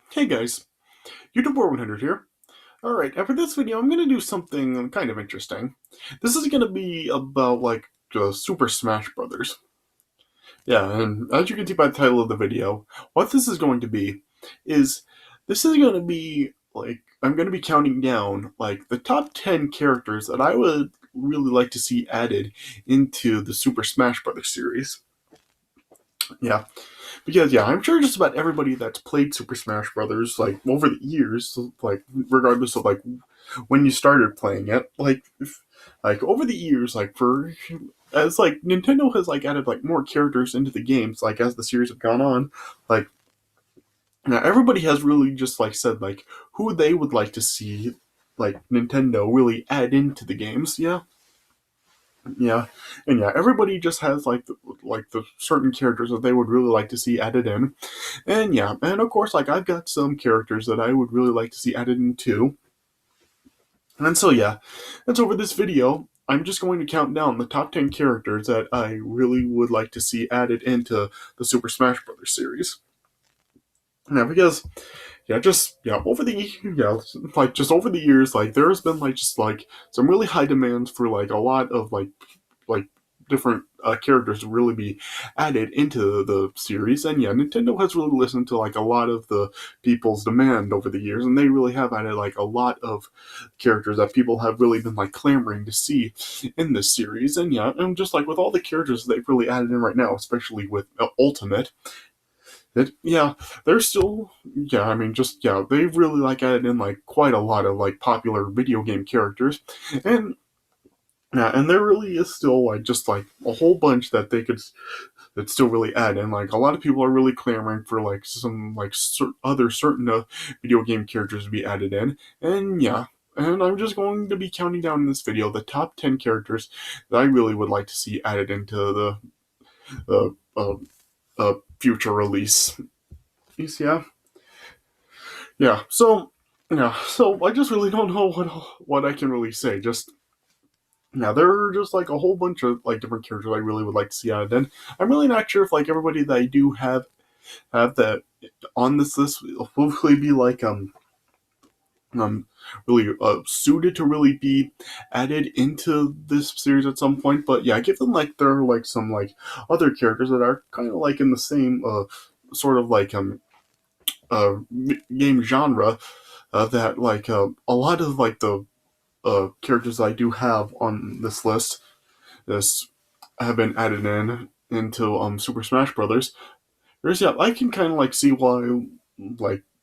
Hey guys, YouTube 100 here. Alright, and for this video I'm going to do something kind of interesting. This is going to be about Super Smash Brothers. Yeah, and as you can see by the title of the video, what this is going to be is this is going to be I'm going to be counting down the top 10 characters that I would really like to see added into the Super Smash Brothers series. Yeah, because I'm sure just about everybody that's played Super Smash Brothers over the years, regardless of when you started playing it, over the years, for as Nintendo has added more characters into the games, as the series have gone on, like now everybody has really just said who they would like to see Nintendo really add into the games. Yeah, and everybody just has the certain characters that they would really like to see added in. And and of course, I've got some characters that I would really like to see added in too. And so and so for this video, I'm just going to count down the top 10 characters that I really would like to see added into the Super Smash Brothers series. Now, because over the just over the years, there's been some really high demands for a lot of like different characters to really be added into the series. And Nintendo has really listened to a lot of the people's demand over the years, and they really have added a lot of characters that people have really been clamoring to see in this series. And and just with all the characters they've really added in right now, especially with Ultimate, they're still I mean just they've really added in quite a lot of popular video game characters. And and there really is still just a whole bunch that they could that still really add in. A lot of people are really clamoring for some other certain video game characters to be added in. And and I'm just going to be counting down in this video the top 10 characters that I really would like to see added into the future release. Yeah, So so I just really don't know what I can really say. Just there are just a whole bunch of different characters I really would like to see added in. I'm really not sure if everybody that I do have that on this list will really be um really suited to really be added into this series at some point. But given there are some other characters that are kind of in the same sort of game genre, that a lot of the characters I do have on this list this have been added into Super Smash Brothers. There's I can kind of see why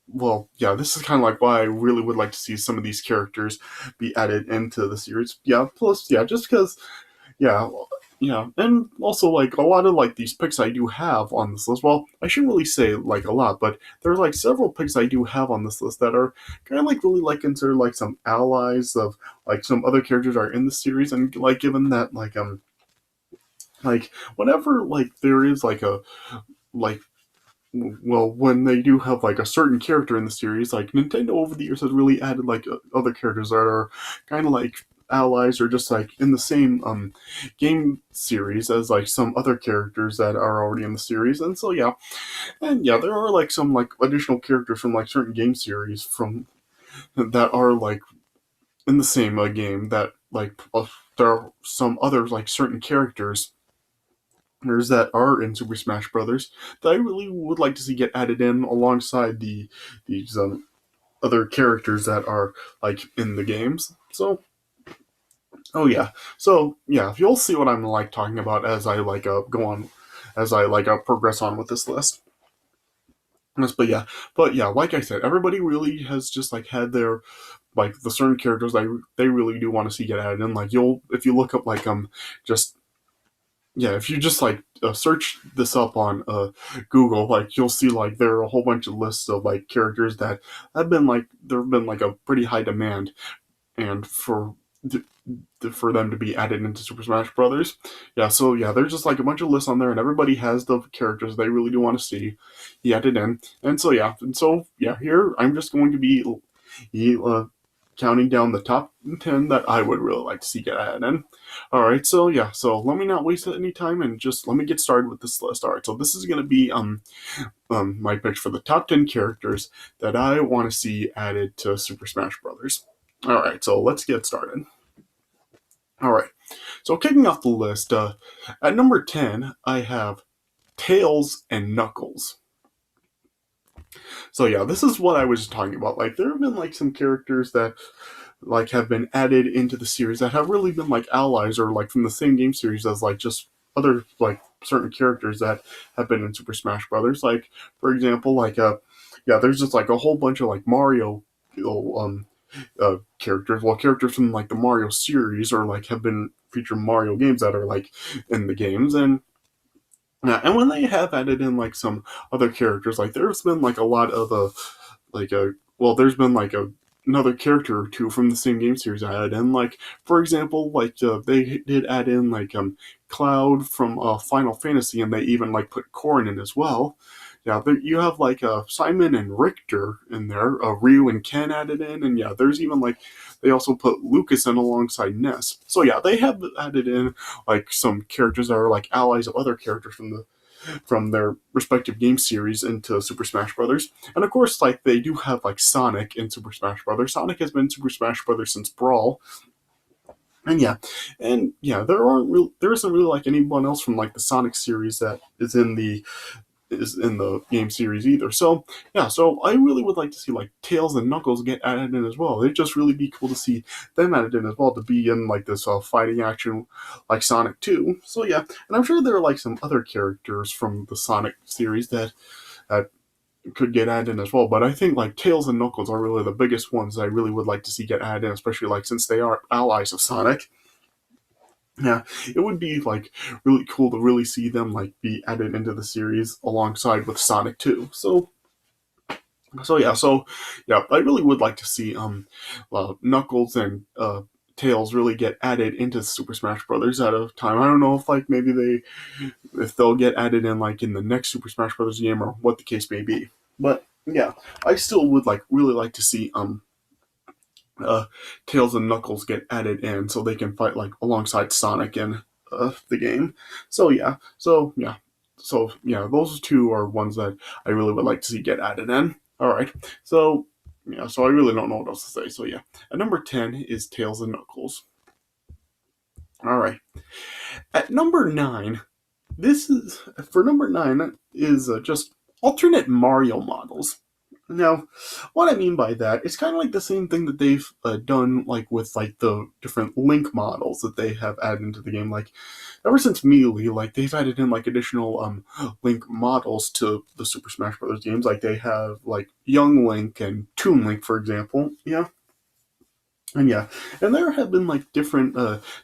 this is kind of why I really would like to see some of these characters be added into the series. Plus just because yeah and also a lot of these picks I do have on this list. Well, I shouldn't really say a lot, but there are several picks I do have on this list that are kind of really considered some allies of some other characters are in the series. And given that whenever there is like well, when they do have a certain character in the series, Nintendo over the years has really added other characters that are kind of allies or just in the same game series as some other characters that are already in the series. And so and there are some additional characters from certain game series from that are in the same game that there are some other certain characters that are in Super Smash Brothers that I really would like to see get added in alongside these other characters that are in the games. So you'll see what I'm talking about as I go on, as I progress on with this list. Yes, but like I said, everybody really has just had their the certain characters they really do want to see get added in. You'll if you look up just if you just search this up on Google, you'll see there are a whole bunch of lists of characters that have been there have been a pretty high demand and for them to be added into Super Smash Brothers. So there's just a bunch of lists on there, and everybody has the characters they really do want to see added in. And so here I'm just going to be counting down the top 10 that I would really like to see get added in. Alright, so yeah, so let me not waste any time and just let me get started with this list. Alright, so this is going to be my pitch for the top 10 characters that I want to see added to Super Smash Bros. Alright, so let's get started. Alright, so kicking off the list, at number 10, I have Tails and Knuckles. So yeah, this is what I was talking about. Like, there have been like some characters that like have been added into the series that have really been like allies or like from the same game series as like just other like certain characters that have been in Super Smash Brothers. Like, for example, like yeah, there's just like a whole bunch of like Mario, you know, characters. Well, characters from like the Mario series or like have been featured Mario games that are like in the games. And yeah, and when they have added in like some other characters, like there's been like a lot of like a well, there's been like another character or two from the same game series I added in. Like, for example, like they did add in like Cloud from Final Fantasy, and they even like put Corrin in as well. Yeah, there, you have like Simon and Richter in there, Ryu and Ken added in, and yeah, there's even like they also put Lucas in alongside Ness. So yeah, they have added in like some characters that are like allies of other characters from their respective game series into Super Smash Brothers. And of course, like they do have like Sonic in Super Smash Brothers. Sonic has been Super Smash Brothers since Brawl. And yeah, there isn't really like anyone else from like the Sonic series that is in the game series either. So yeah, so I really would like to see like Tails and Knuckles get added in as well. It'd just really be cool to see them added in as well to be in like this fighting action like Sonic 2. So yeah, and I'm sure there are like some other characters from the Sonic series that could get added in as well. But I think like Tails and Knuckles are really the biggest ones that I really would like to see get added in, especially like since they are allies of Sonic. Yeah, it would be like really cool to really see them like be added into the series alongside with Sonic 2. So yeah, I really would like to see Knuckles and Tails really get added into Super Smash Brothers at a time. I don't know if like maybe if they'll get added in like in the next Super Smash Brothers game or what the case may be. But yeah, I still would like really like to see uh, Tails and Knuckles get added in so they can fight like alongside Sonic in the game. So yeah, those two are ones that I really would like to see get added in. All right, so yeah, so I really don't know what else to say. So yeah, at number 10 is Tails and Knuckles. All right, at number 9, this is for number 9 is just alternate Mario models. Now, what I mean by that, it's kind of like the same thing that they've done, like with like the different Link models that they have added into the game. Like ever since Melee, like they've added in like additional Link models to the Super Smash Bros. Games. Like they have like Young Link and Toon Link, for example. Yeah, and yeah, and there have been like different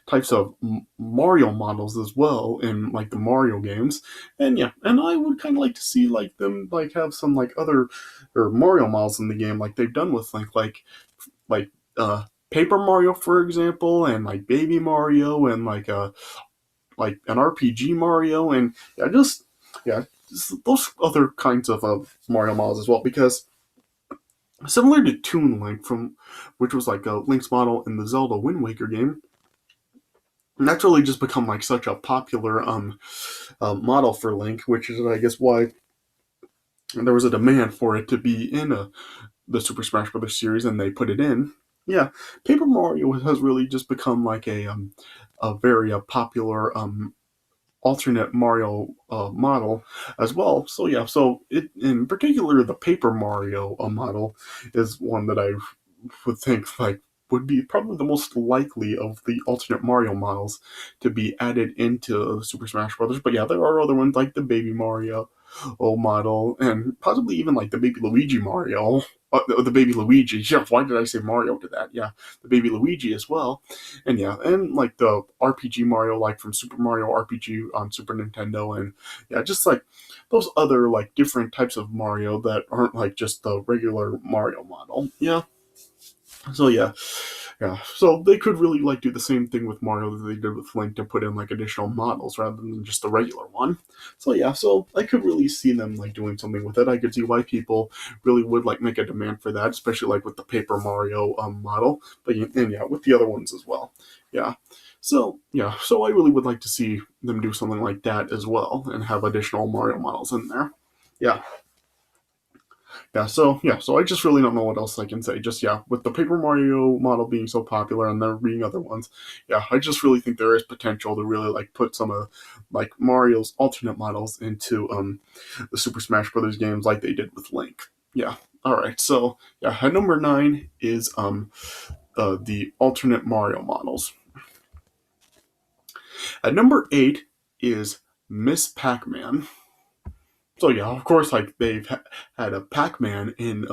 types of Mario models as well in like the Mario games, and yeah, and I would kind of like to see like them like have some like other or Mario models in the game like they've done with like Paper Mario for example, and like Baby Mario and like an RPG Mario, and yeah, just those other kinds of Mario models as well because similar to Toon Link from which was like a Link's model in the Zelda Wind Waker game. And that's really just become like such a popular model for Link, which is I guess why there was a demand for it to be in the Super Smash Bros. Series, and they put it in. Yeah, Paper Mario has really just become like a very popular alternate Mario model as well. So yeah, so it in particular the Paper Mario model is one that I would think like would be probably the most likely of the alternate Mario models to be added into Super Smash Brothers. But yeah, there are other ones like the Baby Mario model and possibly even like the Baby Luigi Mario. The Baby Luigi. Yeah, why did I say Mario to that? Yeah, the Baby Luigi as well. And yeah, and like the RPG Mario, like from Super Mario RPG on Super Nintendo, and yeah, just like those other like different types of Mario that aren't like just the regular Mario model. Yeah. So yeah, Yeah, so they could really like do the same thing with Mario that they did with Link to put in like additional models rather than just the regular one. So yeah, so I could really see them like doing something with it. I could see why people really would like make a demand for that, especially like with the Paper Mario model, but and yeah, with the other ones as well. Yeah. So yeah, so I really would like to see them do something like that as well and have additional Mario models in there. Yeah. So I just really don't know what else I can say. Just yeah, with the Paper Mario model being so popular and there being other ones, yeah, I just really think there is potential to really like put some of like Mario's alternate models into the Super Smash Brothers games like they did with Link. Yeah. All right. So yeah, at number 9 is the alternate Mario models. At number 8 is Miss Pac-Man. So yeah, of course, like they've had a Pac-Man in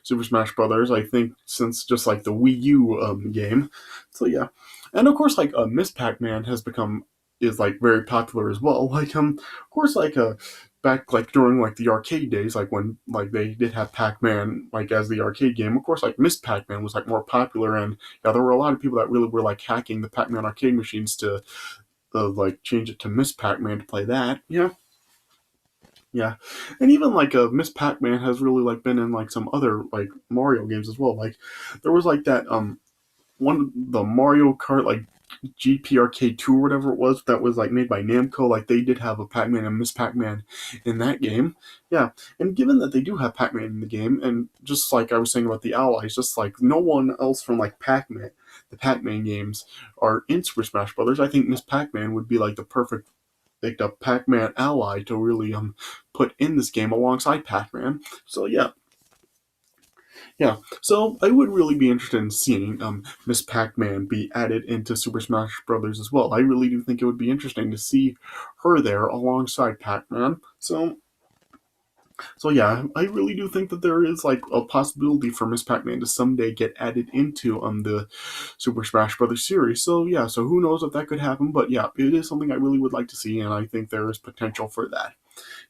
Super Smash Brothers. I think since just like the Wii U game. So yeah, and of course, like Miss Pac-Man has become is like very popular as well. Like of course, like back like during like the arcade days, like when like they did have Pac-Man like as the arcade game. Of course, like Miss Pac-Man was like more popular, and yeah, there were a lot of people that really were like hacking the Pac-Man arcade machines to like change it to Miss Pac-Man to play that. Yeah. Yeah, and even like Miss Pac-Man has really like been in like some other like Mario games as well. Like there was like that one the Mario Kart like GP Arcade 2 or whatever it was that was like made by Namco. Like they did have a Pac-Man and Miss Pac-Man in that game. Yeah, and given that they do have Pac-Man in the game, and just like I was saying about the allies, just like no one else from like Pac-Man, the Pac-Man games are in Super Smash Brothers. I think Miss Pac-Man would be like the perfect picked up Pac-Man ally to really put in this game alongside Pac-Man. So yeah. So I would really be interested in seeing Miss Pac-Man be added into Super Smash Brothers as well. I really do think it would be interesting to see her there alongside Pac-Man. So yeah, I really do think that there is like a possibility for Miss Pac-Man to someday get added into the Super Smash Brothers series. So yeah, so who knows if that could happen? But yeah, it is something I really would like to see, and I think there is potential for that.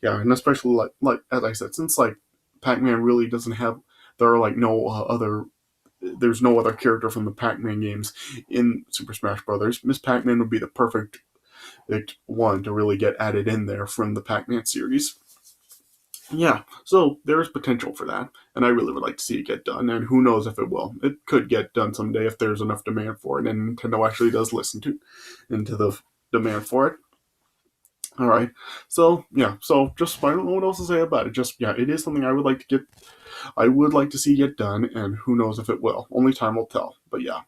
Yeah, and especially like as I said, since like Pac-Man really doesn't have there are like no other there's no other character from the Pac-Man games in Super Smash Brothers. Miss Pac-Man would be the perfect one to really get added in there from the Pac-Man series. Yeah, so there's potential for that, and I really would like to see it get done. And who knows if it will? It could get done someday if there's enough demand for it, and Nintendo actually does listen to into the demand for it. All right. So yeah. So just I don't know what else to say about it. Just yeah, it is something I would like to get. I would like to see get done, and who knows if it will. Only time will tell. But yeah.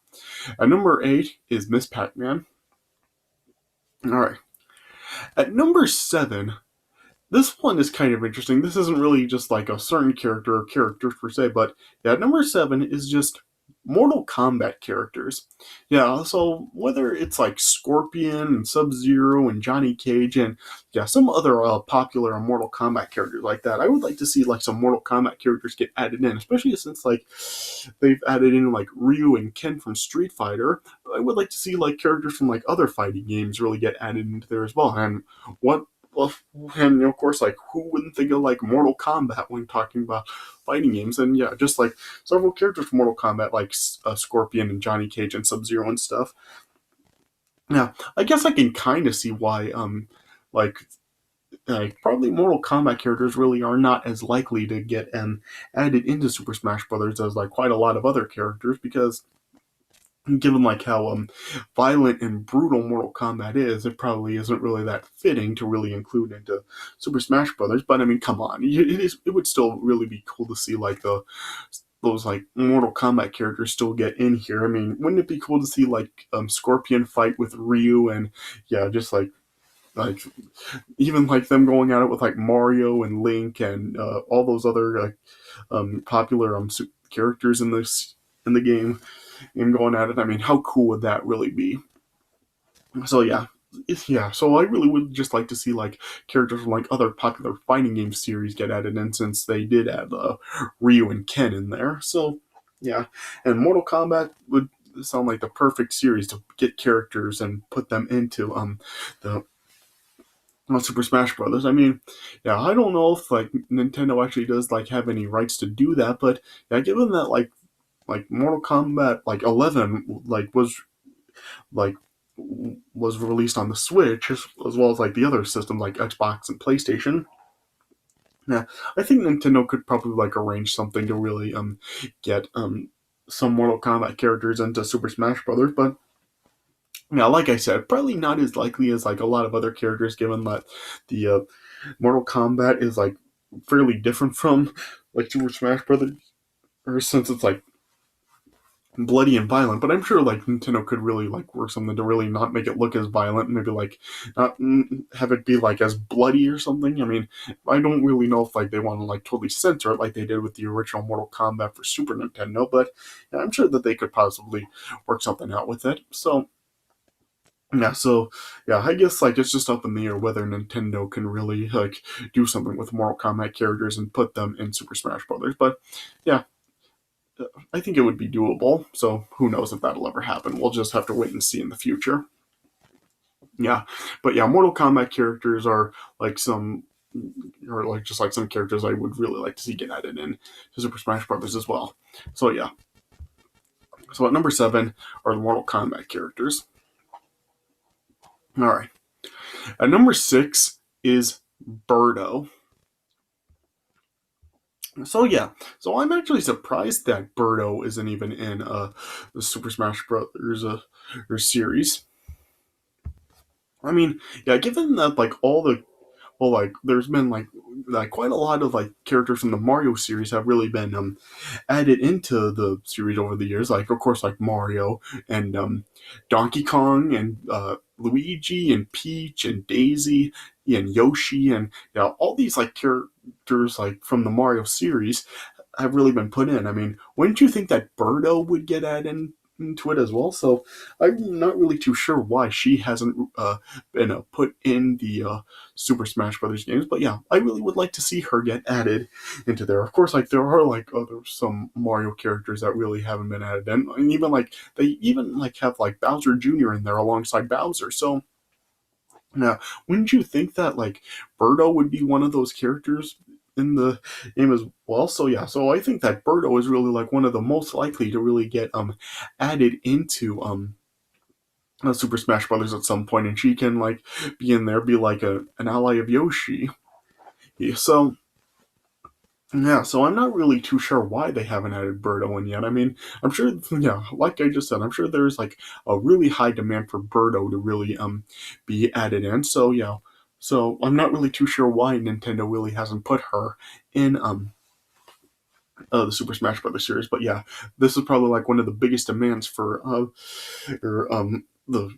At number 8 is Miss Pac-Man. All right. At number 7, this one is kind of interesting. This isn't really just like a certain character or characters per se, but yeah, number 7 is just Mortal Kombat characters. Yeah, so whether it's like Scorpion and Sub Zero and Johnny Cage and yeah, some other popular Mortal Kombat characters like that, I would like to see like some Mortal Kombat characters get added in, especially since like they've added in like Ryu and Ken from Street Fighter. I would like to see like characters from like other fighting games really get added into there as well. And what well, and of course, like who wouldn't think of like Mortal Kombat when talking about fighting games? And yeah, just like several characters from Mortal Kombat, like Scorpion and Johnny Cage and Sub Zero and stuff. Yeah, I guess I can kind of see why like probably Mortal Kombat characters really are not as likely to get added into Super Smash Brothers as like quite a lot of other characters because given like how violent and brutal Mortal Kombat is, it probably isn't really that fitting to really include into Super Smash Brothers. But I mean, come on, it would still really be cool to see like those like Mortal Kombat characters still get in here. I mean, wouldn't it be cool to see like Scorpion fight with Ryu and yeah, just like even like them going at it with like Mario and Link and all those other popular characters in the game and going at it. I mean, how cool would that really be? So yeah, yeah. So I really would just like to see like characters from like other popular fighting game series get added in, since they did add Ryu and Ken in there. So yeah, and Mortal Kombat would sound like the perfect series to get characters and put them into the Super Smash Brothers. I mean, yeah, I don't know if like Nintendo actually does like have any rights to do that, but yeah, given that like like Mortal Kombat like 11 like was released on the Switch as well as like the other systems like Xbox and PlayStation. Yeah, I think Nintendo could probably like arrange something to really get some Mortal Kombat characters into Super Smash Brothers, but yeah, like I said, probably not as likely as like a lot of other characters, given that the Mortal Kombat is like fairly different from like Super Smash Brothers, or since it's like bloody and violent. But I'm sure like Nintendo could really like work something to really not make it look as violent, maybe like not have it be like as bloody or something. I mean, I don't really know if like they want to like totally censor it like they did with the original Mortal Kombat for Super Nintendo, but yeah, I'm sure that they could possibly work something out with it. So yeah, so yeah, I guess like it's just up in the air whether Nintendo can really like do something with Mortal Kombat characters and put them in Super Smash Brothers. But yeah, I think it would be doable. So who knows if that'll ever happen? We'll just have to wait and see in the future. Yeah, but yeah, Mortal Kombat characters are like some, or like just like some characters I would really like to see get added in to Super Smash Brothers as well. So yeah, so at number 7 are the Mortal Kombat characters. All right, at number 6 is Birdo. So yeah, so I'm actually surprised that Birdo isn't even in the Super Smash Brothers or series. I mean, yeah, given that like all the well, like there's been like quite a lot of like characters from the Mario series have really been added into the series over the years. Like of course like Mario and Donkey Kong and Luigi and Peach and Daisy and Yoshi and yeah, all these like characters like from the Mario series have really been put in. I mean, wouldn't you think that Birdo would get added into it as well? So I'm not really too sure why she hasn't been put in the Super Smash Brothers games, but yeah, I really would like to see her get added into there. Of course, like there are like other some Mario characters that really haven't been added in, and even like they even like have like Bowser Jr. in there alongside Bowser. So now, wouldn't you think that like Birdo would be one of those characters in the game as well? So yeah, so I think that Birdo is really like one of the most likely to really get added into Super Smash Brothers at some point, and she can like be in there, be like an ally of Yoshi. Yeah, so yeah, so I'm not really too sure why they haven't added Birdo in yet. I mean, I'm sure, yeah, like I just said, I'm sure there's like a really high demand for Birdo to really be added in. So yeah, so I'm not really too sure why Nintendo really hasn't put her in the Super Smash Brothers series. But yeah, this is probably like one of the biggest demands for the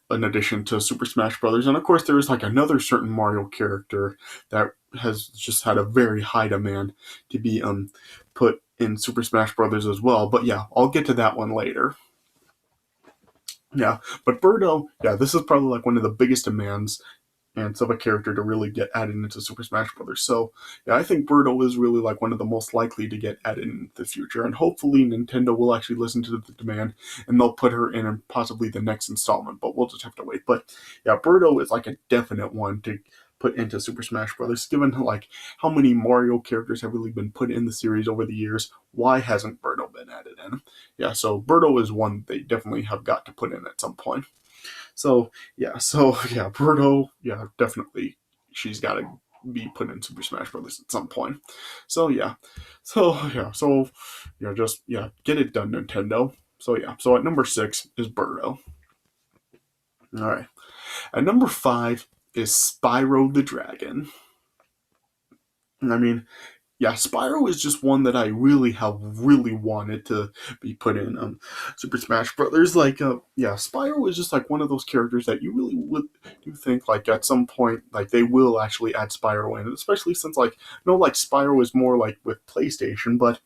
in addition to Super Smash Brothers. And of course, there is like another certain Mario character that has just had a very high demand to be put in Super Smash Brothers as well. But yeah, I'll get to that one later. Yeah, but Birdo, yeah, this is probably like one of the biggest demands and of a character to really get added into Super Smash Brothers. So yeah, I think Birdo is really like one of the most likely to get added in the future, and hopefully Nintendo will actually listen to the demand and they'll put her in possibly the next installment. But we'll just have to wait. But yeah, Birdo is like a definite one to put into Super Smash Brothers, given like how many Mario characters have really been put in the series over the years. Why hasn't Birdo been added in? Yeah, so Birdo is one they definitely have got to put in at some point. So yeah, Birdo, yeah, definitely, she's got to be put in Super Smash Brothers at some point. So yeah, just yeah, get it done, Nintendo. So yeah, so at number 6 is Birdo. All right, at number 5 is Spyro the Dragon. I mean, yeah, Spyro is just one that I really have really wanted to be put in Super Smash Brothers. Like, yeah, Spyro is just like one of those characters that you really would you think like at some point like they will actually add Spyro in, especially since like no like Spyro is more like with PlayStation, but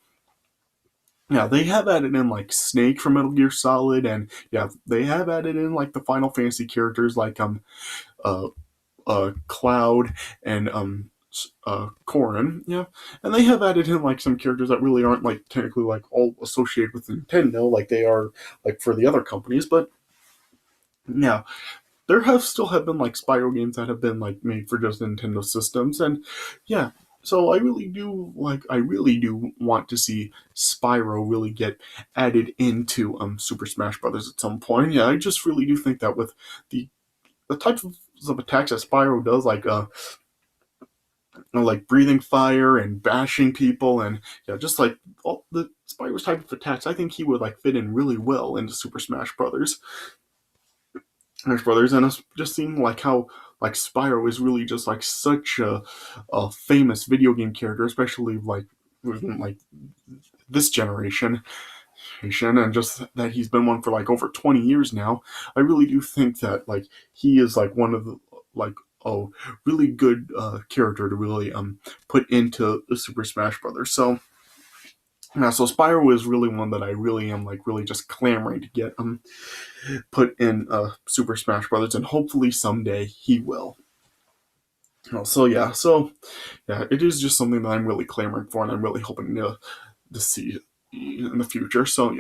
yeah, they have added in like Snake from Metal Gear Solid, and yeah, they have added in like the Final Fantasy characters like uh Cloud and Corrin, yeah, and they have added in like some characters that really aren't like technically like all associated with Nintendo, like they are like for the other companies. But yeah, there have still have been like Spyro games that have been like made for just Nintendo systems, and yeah. So I really do want to see Spyro really get added into Super Smash Brothers at some point. Yeah, I just really do think that with the types of attacks that Spyro does, like breathing fire and bashing people, and yeah, just like all the Spyro's type of attacks, I think he would like fit in really well into Super Smash Brothers. And it just seemed like how like Spyro is really just like such a famous video game character, especially like this generation, and just that he's been one for like over 20 years now. I really do think that like he is like one of the like a really good character to really put into the Super Smash Brothers. So yeah, so Spyro is really one that I really am like really just clamoring to get put in Super Smash Brothers, and hopefully someday he will. So yeah, it is just something that I'm really clamoring for, and I'm really hoping to see in the future. So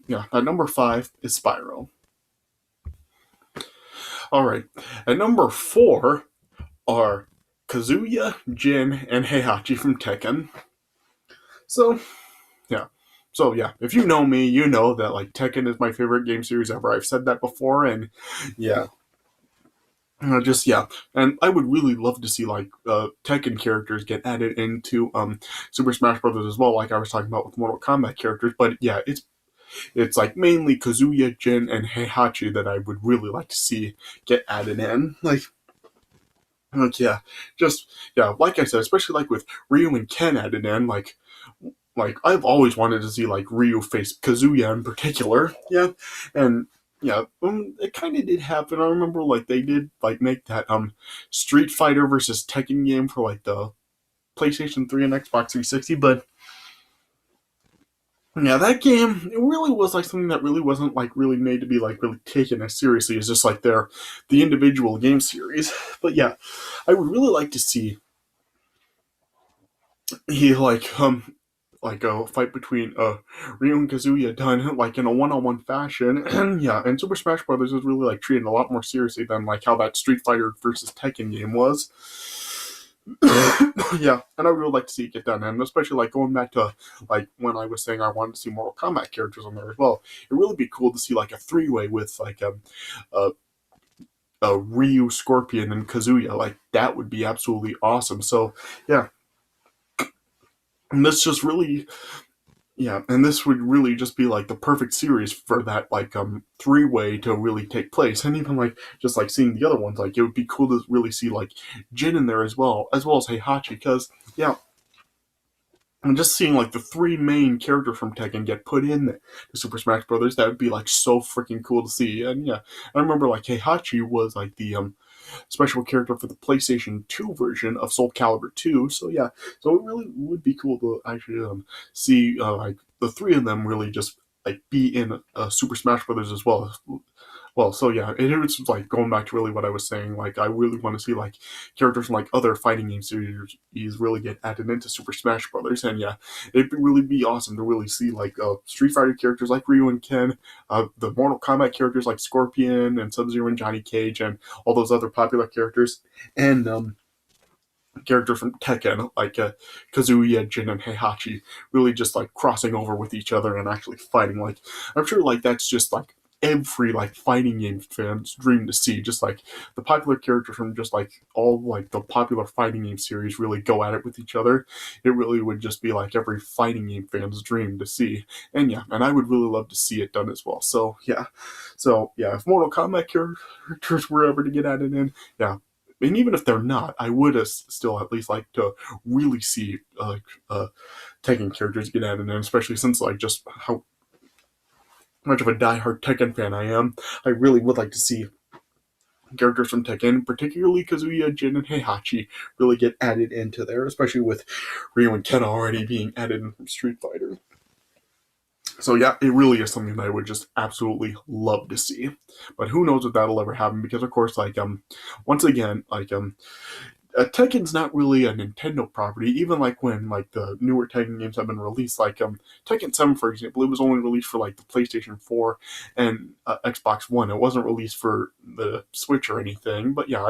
yeah, at number 5 is Spyro. All right, at number 4 are Kazuya, Jin, and Heihachi from Tekken. So yeah. So yeah, if you know me, you know that like Tekken is my favorite game series ever. I've said that before, and yeah, just yeah, and I would really love to see like Tekken characters get added into Super Smash Brothers as well, like I was talking about with Mortal Kombat characters. But yeah, it's like mainly Kazuya, Jin, and Heihachi that I would really like to see get added in. Like yeah, just yeah, like I said, especially like with Ryu and Ken added in, like I've always wanted to see like Ryu face Kazuya in particular. Yeah, and yeah, it kind of did happen. I remember like they did like make that Street Fighter versus Tekken game for like the PlayStation 3 and Xbox 360, but yeah, that game it really was like something that really wasn't like really made to be like really taken as seriously as just like the individual game series. But yeah, I would really like to see he like a fight between Ryu and Kazuya done like in a one-on-one fashion, and yeah, and Super Smash Brothers is really like treated a lot more seriously than like how that Street Fighter versus Tekken game was. Yeah, and I would really like to see it get done, and especially like going back to like when I was saying I wanted to see Mortal Kombat characters on there as well. It'd really be cool to see like a three-way with like a, a Ryu, Scorpion, and Kazuya. Like that would be absolutely awesome. So yeah, and this just really yeah, and this would really just be like the perfect series for that like three-way to really take place. And even like just like seeing the other ones, like it would be cool to really see like Jin in there as well as Heihachi, because yeah, and just seeing like the three main characters from Tekken get put in the Super Smash Brothers, that would be like so freaking cool to see. And yeah, I remember like Heihachi was like the special character for the PlayStation 2 version of Soul Calibur 2. So yeah, so it really would be cool to actually see like the three of them really just like be in Super Smash Brothers as well. Well, so yeah, it was like going back to really what I was saying. Like, I really want to see like characters from like other fighting game series really get added into Super Smash Brothers, and yeah, it'd really be awesome to really see like Street Fighter characters like Ryu and Ken, the Mortal Kombat characters like Scorpion and Sub Zero and Johnny Cage, and all those other popular characters, and characters from Tekken like Kazuya, Jin, and Heihachi really just like crossing over with each other and actually fighting. Like I'm sure like that's just like every like fighting game fan's dream to see, just like the popular characters from just like all like the popular fighting game series really go at it with each other. It really would just be like every fighting game fan's dream to see. And yeah, and I would really love to see it done as well. So yeah, if Mortal Kombat characters were ever to get added in, yeah, and even if they're not, I would still at least like to really see Tekken characters get added in, especially since like just how much of a diehard Tekken fan I am. I really would like to see characters from Tekken, particularly Kazuya, Jin, and Heihachi, really get added into there, especially with Ryu and Ken already being added in from Street Fighter. So yeah, it really is something that I would just absolutely love to see. But who knows if that'll ever happen, because of course like once again like Tekken's not really a Nintendo property. Even like when like the newer Tekken games have been released, like Tekken 7, for example, it was only released for like the PlayStation 4 and Xbox One. It wasn't released for the Switch or anything. But yeah,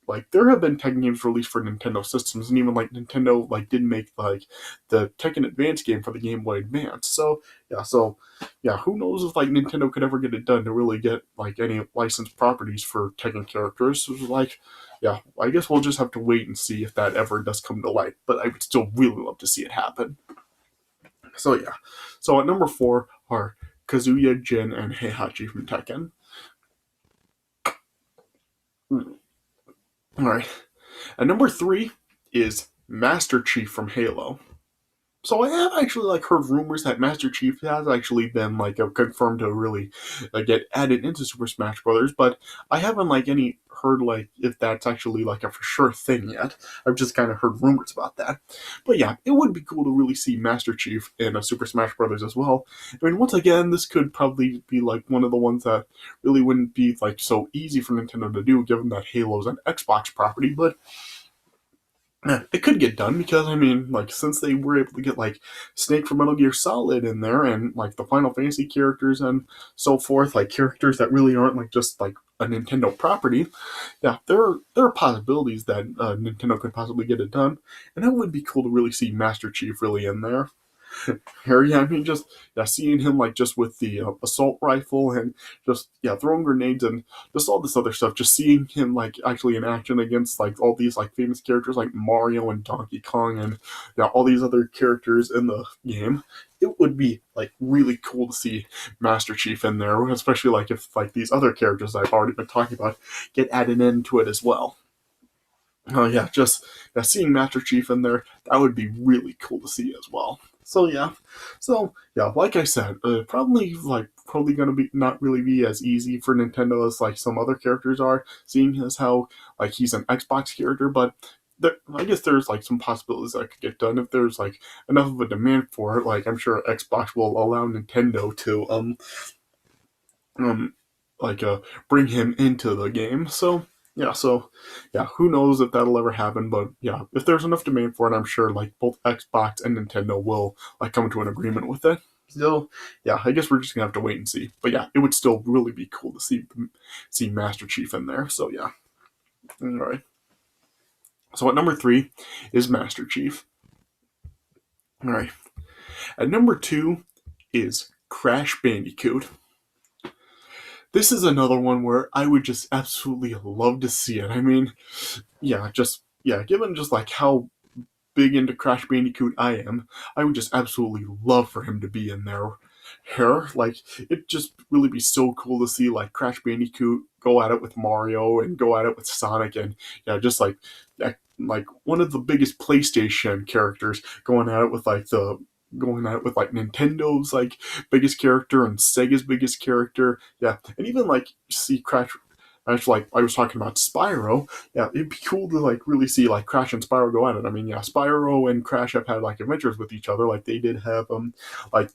like there have been Tekken games released for Nintendo systems, and even like Nintendo like did make like the Tekken Advance game for the Game Boy Advance. So who knows if like Nintendo could ever get it done to really get like any licensed properties for Tekken characters. So, like, yeah, I guess we'll just have to wait and see if that ever does come to light. But I would still really love to see it happen. So yeah, so at number 4 are Kazuya, Jin, and Heihachi from Tekken. All right. At number 3 is Master Chief from Halo. So I have actually like heard rumors that Master Chief has actually been like confirmed to really get added into Super Smash Brothers, but I haven't like any heard like if that's actually like a for sure thing yet. I've just kind of heard rumors about that. But yeah, it would be cool to really see Master Chief in a Super Smash Brothers as well. I mean, once again, this could probably be like one of the ones that really wouldn't be like so easy for Nintendo to do, given that Halo's an Xbox property, but it could get done because I mean, like since they were able to get like Snake from Metal Gear Solid in there and like the Final Fantasy characters and so forth, like characters that really aren't like just like a Nintendo property, yeah, there are possibilities that Nintendo could possibly get it done, and it would be cool to really see Master Chief really in there. Harry, I mean, just yeah, seeing him like just with the assault rifle and just yeah, throwing grenades and just all this other stuff. Just seeing him like actually in action against like all these like famous characters like Mario and Donkey Kong and yeah, all these other characters in the game. It would be like really cool to see Master Chief in there, especially like if like these other characters I've already been talking about get added into it as well. Oh yeah, just yeah, seeing Master Chief in there, that would be really cool to see as well. So yeah, like I said, probably gonna be not really be as easy for Nintendo as like some other characters are. Seeing as how like he's an Xbox character, but I guess there's like some possibilities that could get done if there's like enough of a demand for it. Like I'm sure Xbox will allow Nintendo to um like bring him into the game. So who knows if that'll ever happen, but yeah, if there's enough demand for it, I'm sure like both Xbox and Nintendo will like come to an agreement with it. Still, yeah, I guess we're just gonna have to wait and see. But yeah, it would still really be cool to see Master Chief in there. So yeah. All right. So at number 3 is Master Chief. All right. At number 2 is Crash Bandicoot. This is another one where I would just absolutely love to see it. I mean, given just like how big into Crash Bandicoot I am, I would just absolutely love for him to be in there. Here, like it'd just really be so cool to see like Crash Bandicoot go at it with Mario and go at it with Sonic and yeah, just like one of the biggest PlayStation characters going at it with like Nintendo's like biggest character and Sega's biggest character. Yeah, and even like see Crash. Actually, like I was talking about Spyro, yeah, it'd be cool to like really see like Crash and Spyro go at it. I mean, yeah, Spyro and Crash have had like adventures with each other, like they did have like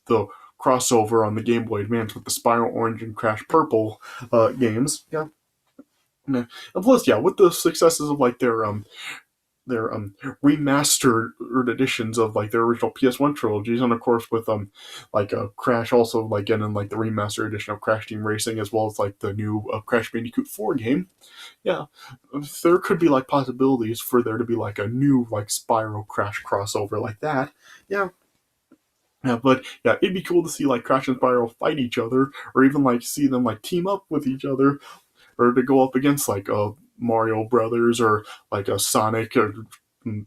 the crossover on the Game Boy Advance with the Spyro Orange and Crash Purple games. Yeah, and plus, yeah, with the successes of like their remastered editions of like their original PS1 trilogies, and of course with like Crash also like getting like the remastered edition of Crash Team Racing as well as like the new Crash Bandicoot 4 game. Yeah, there could be like possibilities for there to be like a new like Spyro Crash crossover like that. Yeah. Yeah, but yeah, it'd be cool to see like Crash and Spyro fight each other, or even like see them like team up with each other, or to go up against like Mario Brothers or like a Sonic or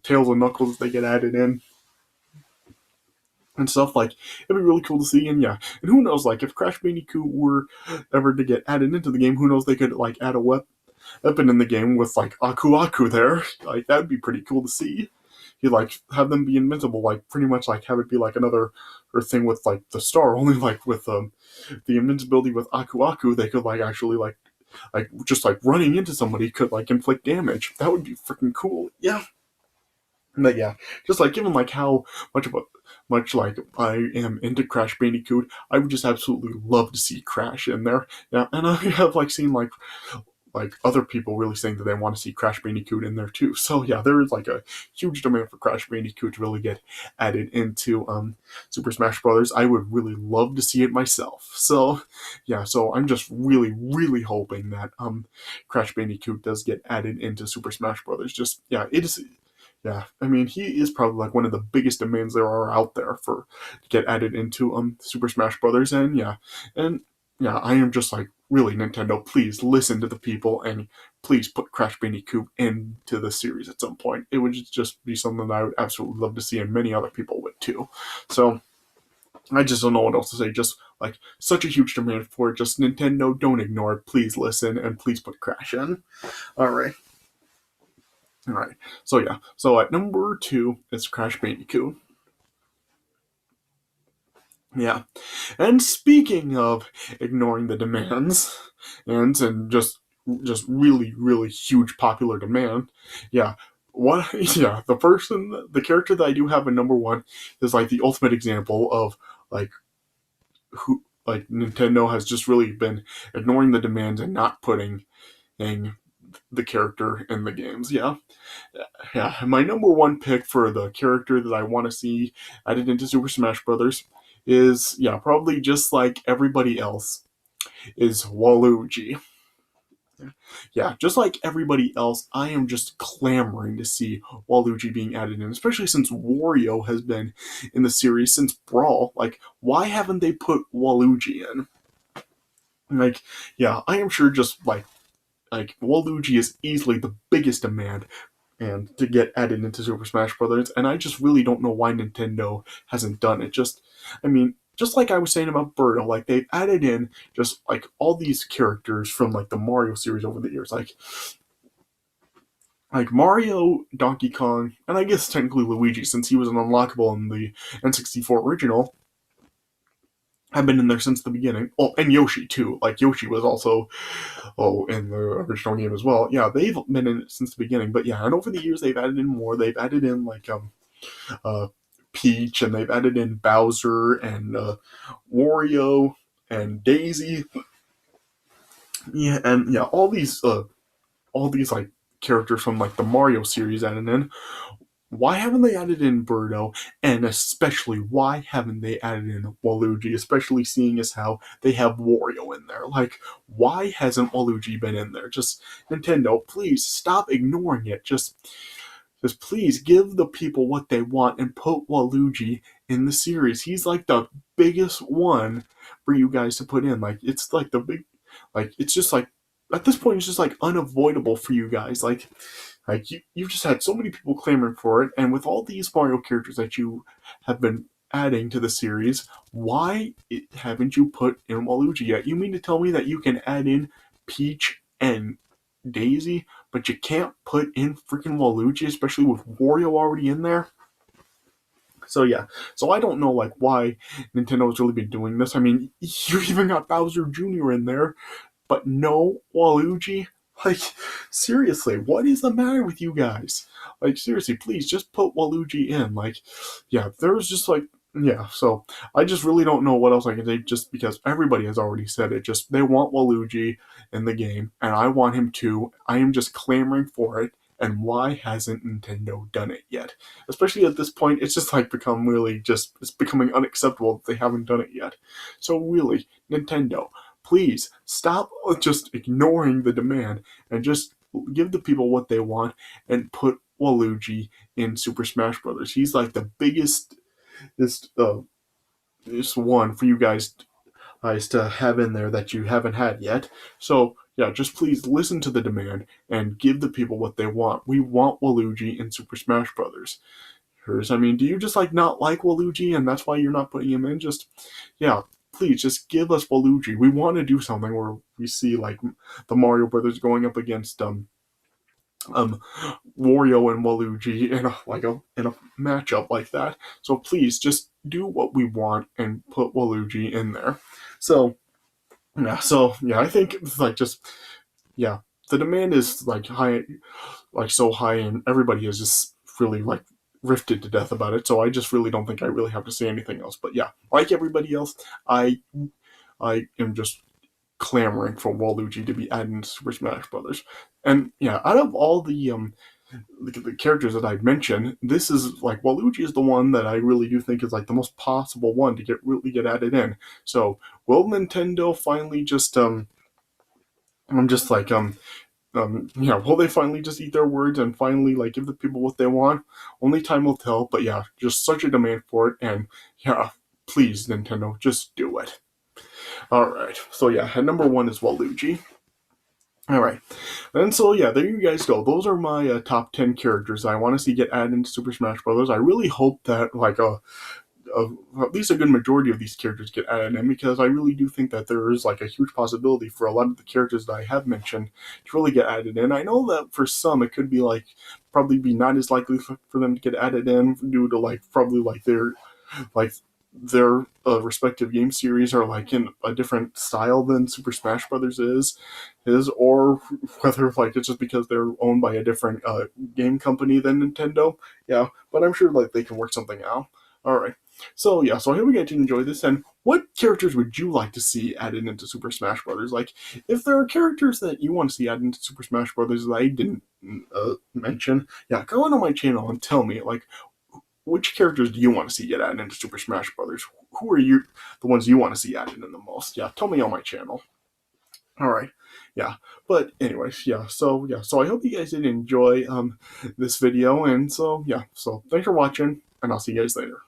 Tails and Knuckles they get added in and stuff. Like it'd be really cool to see. And yeah, and who knows, like if Crash Bandicoot were ever to get added into the game, who knows, they could like add a weapon in the game with like Aku Aku there. Like that'd be pretty cool to see. You like have them be invincible, like pretty much like have it be like another or thing with like the star, only like with the invincibility with Aku Aku, they could like actually like just like running into somebody could like inflict damage. That would be freaking cool. Yeah. But yeah, just like given like how much like I am into Crash Bandicoot, I would just absolutely love to see Crash in there. Yeah, and I have like seen like like other people really saying that they want to see Crash Bandicoot in there too. So yeah, there is like a huge demand for Crash Bandicoot to really get added into Super Smash Brothers. I would really love to see it myself. So yeah, so I'm just really hoping that Crash Bandicoot does get added into Super Smash Brothers. Just yeah, it is. Yeah, I mean, he is probably like one of the biggest demands there are out there for to get added into Super Smash Brothers, and yeah, I am just like really Nintendo. Please listen to the people and please put Crash Bandicoot into the series at some point. It would just be something that I would absolutely love to see, and many other people would too. So I just don't know what else to say. Just like such a huge demand for it. Just Nintendo, don't ignore it. Please listen and please put Crash in. All right. All right. So yeah. So at number 2 is Crash Bandicoot. Yeah. And speaking of ignoring the demands and just really huge popular demand, yeah. What yeah, the character that I do have in number 1 is like the ultimate example of like who like Nintendo has just really been ignoring the demands and not putting the character in the games. Yeah. Yeah, my number 1 pick for the character that I want to see added into Super Smash Brothers is yeah, probably just like everybody else is Waluigi. Yeah, just like everybody else, I am just clamoring to see Waluigi being added in, especially since Wario has been in the series since Brawl. Like, why haven't they put Waluigi in? Like, yeah, I am sure just like Waluigi is easily the biggest demand and to get added into Super Smash Brothers, and I just really don't know why Nintendo hasn't done it. I mean, just like I was saying about Birdo, like they've added in just like all these characters from like the Mario series over the years, like Mario, Donkey Kong, and I guess technically Luigi, since he was an unlockable in the N64 original, have been in there since the beginning. Oh, and Yoshi too. Like Yoshi was also in the original game as well. Yeah, they've been in it since the beginning. But yeah, and over the years they've added in more. They've added in like uh Peach, and they've added in Bowser and Wario and Daisy. Yeah, and yeah, all these like characters from like the Mario series added in. Why haven't they added in Birdo? And especially, why haven't they added in Waluigi? Especially seeing as how they have Wario in there. Like, why hasn't Waluigi been in there? Just Nintendo, please stop ignoring it. Just please give the people what they want and put Waluigi in the series. He's like the biggest one for you guys to put in. Like, it's like the big, like it's just like at this point it's just like unavoidable for you guys. Like you've just had so many people clamoring for it, and with all these Mario characters that you have been adding to the series, why haven't you put in Waluigi yet? You mean to tell me that you can add in Peach and Daisy, but you can't put in freaking Waluigi, especially with Wario already in there? So yeah, so I don't know like why Nintendo's really been doing this. I mean, you even got Bowser Jr. in there, but no Waluigi. Like, seriously, what is the matter with you guys? Like, seriously, please just put Waluigi in. Like, yeah, there's just like, yeah, so I just really don't know what else I can say just because everybody has already said it. Just they want Waluigi in the game, and I want him too. I am just clamoring for it, and why hasn't Nintendo done it yet? Especially at this point, it's just like become really just, it's becoming unacceptable that they haven't done it yet. So, really, Nintendo, please stop just ignoring the demand and just give the people what they want and put Waluigi in Super Smash Brothers. He's like the biggest this one for you guys to have in there that you haven't had yet. So yeah, just please listen to the demand and give the people what they want. We want Waluigi in Super Smash Brothers. I mean, do you just like not like Waluigi and that's why you're not putting him in? Just yeah, please just give us Waluigi. We want to do something where we see like the Mario Brothers going up against um Wario and Waluigi in a matchup like that. So please just do what we want and put Waluigi in there. So yeah, I think it's like just yeah, the demand is like high, like so high, and everybody is just really like rifted to death about it. So I just really don't think I really have to say anything else. But yeah, like everybody else, I am just clamoring for Waluigi to be added into Super Smash Brothers. And yeah, out of all the characters that I've mentioned, this is like Waluigi is the one that I really do think is like the most possible one to get added in. So will Nintendo finally just I'm just like yeah, will they finally just eat their words and finally like give the people what they want? Only time will tell. But yeah, just such a demand for it, and yeah, please Nintendo, just do it. All right, so yeah, at number one is Waluigi. All right, and so yeah, there you guys go. Those are my top 10 characters I want to see get added into Super Smash Bros. I really hope that like at least a good majority of these characters get added in, because I really do think that there is like a huge possibility for a lot of the characters that I have mentioned to really get added in. I know that for some it could be like probably be not as likely for them to get added in due to like probably like their respective game series are like in a different style than Super Smash Brothers is, or whether like it's just because they're owned by a different game company than Nintendo. Yeah, but I'm sure like they can work something out. All right. So yeah, so I hope you guys enjoy this. And what characters would you like to see added into Super Smash Brothers? Like, if there are characters that you want to see added into Super Smash Brothers that I didn't mention, yeah, go on my channel and tell me like which characters do you want to see get added into Super Smash Brothers? Who are the ones you want to see added in the most? Yeah, tell me on my channel. All right, yeah. But anyways, so I hope you guys did enjoy this video, and so yeah, so thanks for watching, and I'll see you guys later.